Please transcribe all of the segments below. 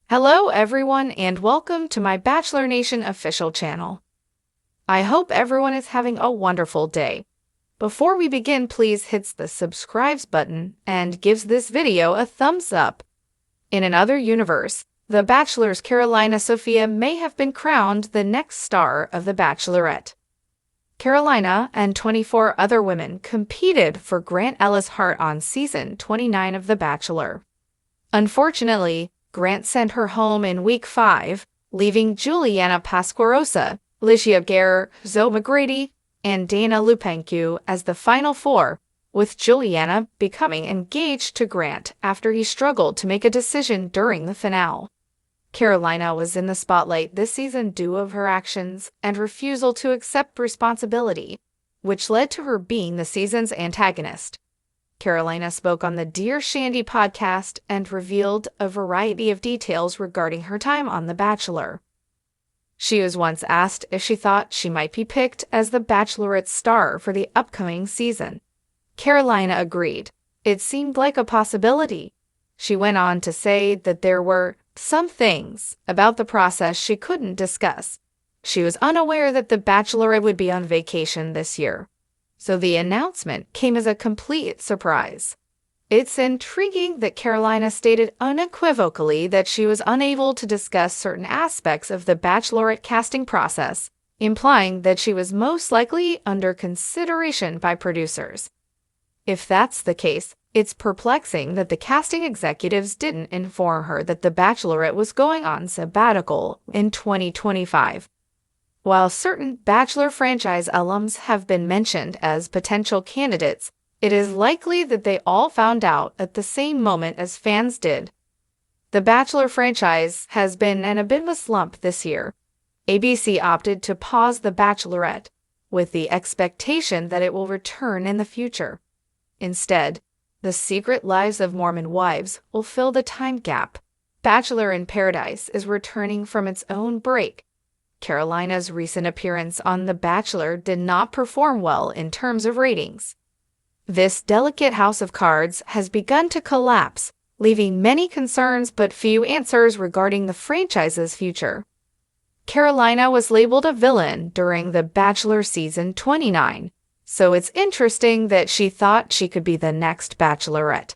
Hello everyone and welcome to my Bachelor Nation official channel. I hope everyone is having a wonderful day. Before we begin, please hit the subscribe button and gives this video a thumbs up. In another universe, The Bachelor's Carolina Sophia may have been crowned the next star of The Bachelorette. Carolina and 24 other women competed for Grant Ellis' heart on season 29 of The Bachelor. Unfortunately, Grant sent her home in week 5, leaving Juliana Pasquarosa, Licia Guerre, Zoe McGrady, and Dana Lupencu as the final four, with Juliana becoming engaged to Grant after he struggled to make a decision during the finale. Carolina was in the spotlight this season due to her actions and refusal to accept responsibility, which led to her being the season's antagonist. Carolina spoke on the Dear Shandy podcast and revealed a variety of details regarding her time on The Bachelor. She was once asked if she thought she might be picked as the Bachelorette star for the upcoming season. Carolina agreed. It seemed like a possibility. She went on to say that there were some things about the process she couldn't discuss. She was unaware that the Bachelorette would be on vacation this year, so the announcement came as a complete surprise. It's intriguing that Carolina stated unequivocally that she was unable to discuss certain aspects of the Bachelorette casting process, implying that she was most likely under consideration by producers. If that's the case, it's perplexing that the casting executives didn't inform her that the Bachelorette was going on sabbatical in 2025. While certain Bachelor franchise alums have been mentioned as potential candidates, it is likely that they all found out at the same moment as fans did. The Bachelor franchise has been in a bit of a slump this year. ABC opted to pause The Bachelorette, with the expectation that it will return in the future. Instead, The Secret Lives of Mormon Wives will fill the time gap. Bachelor in Paradise is returning from its own break. Carolina's recent appearance on The Bachelor did not perform well in terms of ratings. This delicate house of cards has begun to collapse, leaving many concerns but few answers regarding the franchise's future. Carolina was labeled a villain during The Bachelor season 29, so it's interesting that she thought she could be the next Bachelorette.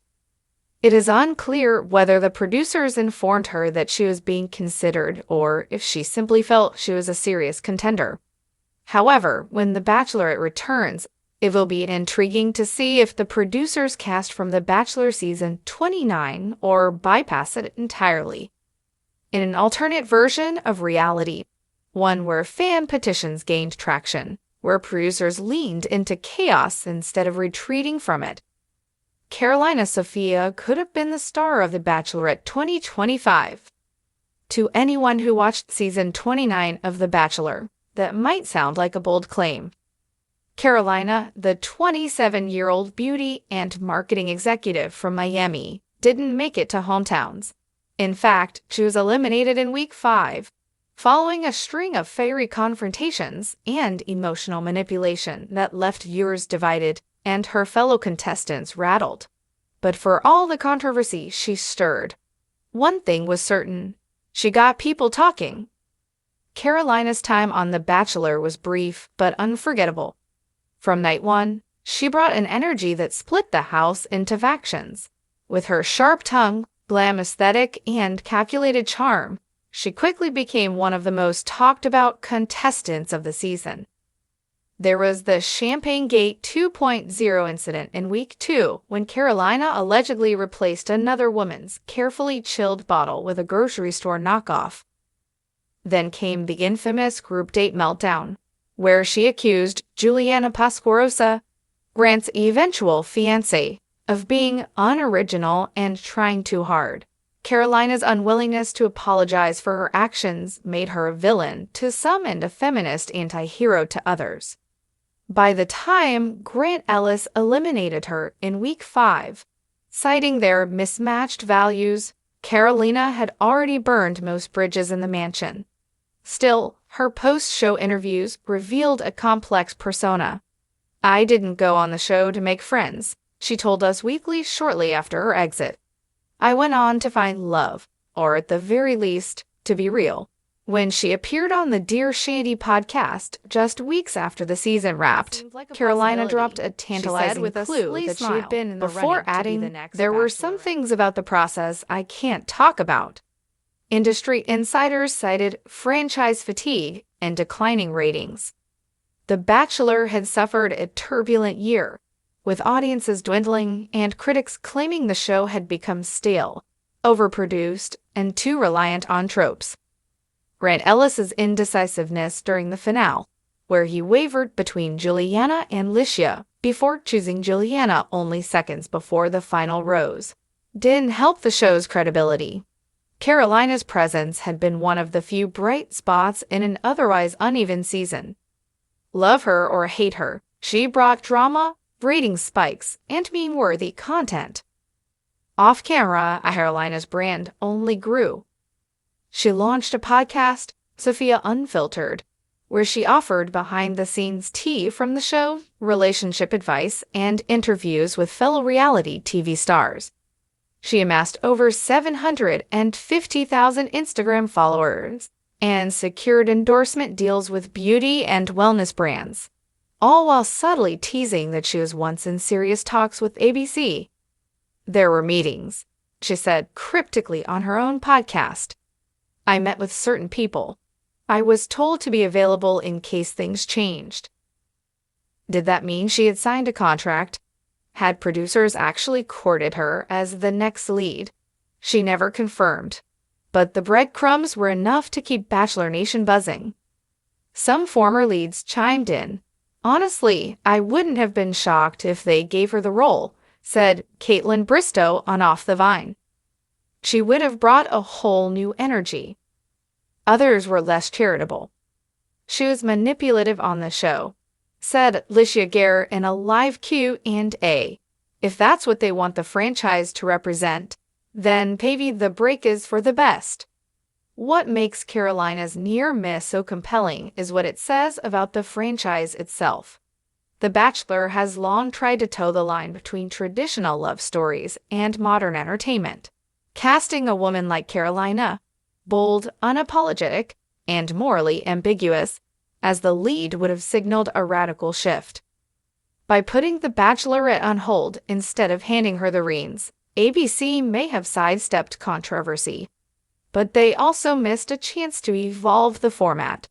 It is unclear whether the producers informed her that she was being considered or if she simply felt she was a serious contender. However, when The Bachelorette returns, it will be intriguing to see if the producers cast from The Bachelor season 29 or bypass it entirely. In an alternate version of reality, one where fan petitions gained traction, where producers leaned into chaos instead of retreating from it, Carolina Sophia could have been the star of The Bachelorette 2025. To anyone who watched season 29 of The Bachelor, that might sound like a bold claim. Carolina, the 27-year-old beauty and marketing executive from Miami, didn't make it to hometowns. In fact, she was eliminated in week 5, following a string of fiery confrontations and emotional manipulation that left viewers divided and her fellow contestants rattled. But for all the controversy she stirred, one thing was certain: she got people talking. Carolina's time on The Bachelor was brief but unforgettable. From night 1, she brought an energy that split the house into factions. With her sharp tongue, glam aesthetic, and calculated charm, she quickly became one of the most talked-about contestants of the season. There was the Champagne Gate 2.0 incident in week 2 when Carolina allegedly replaced another woman's carefully chilled bottle with a grocery store knockoff. Then came the infamous group date meltdown, where she accused Juliana Pasquarosa, Grant's eventual fiancée, of being unoriginal and trying too hard. Carolina's unwillingness to apologize for her actions made her a villain to some and a feminist anti-hero to others. By the time Grant Ellis eliminated her in week 5, citing their mismatched values, Carolina had already burned most bridges in the mansion. Still, her post-show interviews revealed a complex persona. "I didn't go on the show to make friends," she told Us Weekly shortly after her exit. "I went on to find love, or at the very least, to be real. When she appeared on the Dear Shandy podcast just weeks after the season wrapped, Carolina dropped a tantalizing clue that she had been in the before adding, "There were some things about the process I can't talk about." Industry insiders cited franchise fatigue and declining ratings. The Bachelor had suffered a turbulent year, with audiences dwindling and critics claiming the show had become stale, overproduced, and too reliant on tropes. Grant Ellis's indecisiveness during the finale, where he wavered between Juliana and Licia before choosing Juliana only seconds before the final rose, didn't help the show's credibility. Carolina's presence had been one of the few bright spots in an otherwise uneven season. Love her or hate her, she brought drama, rating spikes, and meme-worthy content. Off-camera, Carolina's brand only grew. She launched a podcast, Sophia Unfiltered, where she offered behind-the-scenes tea from the show, relationship advice, and interviews with fellow reality TV stars. She amassed over 750,000 Instagram followers and secured endorsement deals with beauty and wellness brands, all while subtly teasing that she was once in serious talks with ABC. "There were meetings," she said cryptically on her own podcast. "I met with certain people. I was told to be available in case things changed." Did that mean she had signed a contract? Had producers actually courted her as the next lead? She never confirmed, but the breadcrumbs were enough to keep Bachelor Nation buzzing. Some former leads chimed in. "Honestly, I wouldn't have been shocked if they gave her the role," said Caitlin Bristow on Off the Vine. "She would have brought a whole new energy." Others were less charitable. "She was manipulative on the show," said Licia Gare in a live Q&A. "If that's what they want the franchise to represent, then maybe the break is for the best." What makes Carolina's near miss so compelling is what it says about the franchise itself. The Bachelor has long tried to toe the line between traditional love stories and modern entertainment. Casting a woman like Carolina, bold, unapologetic, and morally ambiguous, as the lead would have signaled a radical shift. By putting the Bachelorette on hold instead of handing her the reins, ABC may have sidestepped controversy, but they also missed a chance to evolve the format.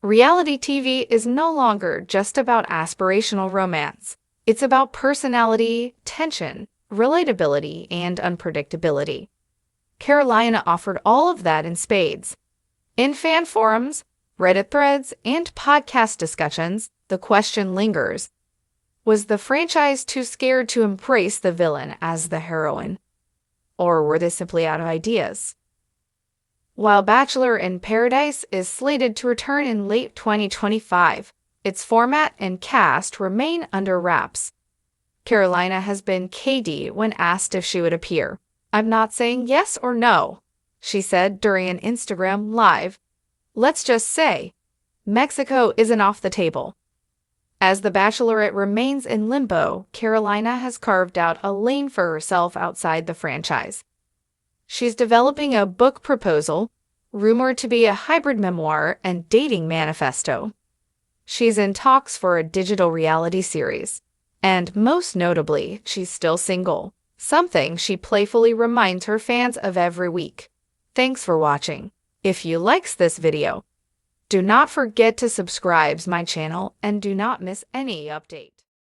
Reality TV is no longer just about aspirational romance. It's about personality, tension, relatability, and unpredictability. Carolina offered all of that in spades. In fan forums, Reddit threads, and podcast discussions, the question lingers. Was the franchise too scared to embrace the villain as the heroine? Or were they simply out of ideas? While Bachelor in Paradise is slated to return in late 2025, its format and cast remain under wraps. Carolina has been cagey when asked if she would appear. "I'm not saying yes or no," she said during an Instagram Live. "Let's just say, Mexico isn't off the table." As the Bachelorette remains in limbo, Carolina has carved out a lane for herself outside the franchise. She's developing a book proposal, rumored to be a hybrid memoir and dating manifesto. She's in talks for a digital reality series. And most notably, she's still single, something she playfully reminds her fans of every week. Thanks for watching. If you liked this video, do not forget to subscribe to my channel and do not miss any update.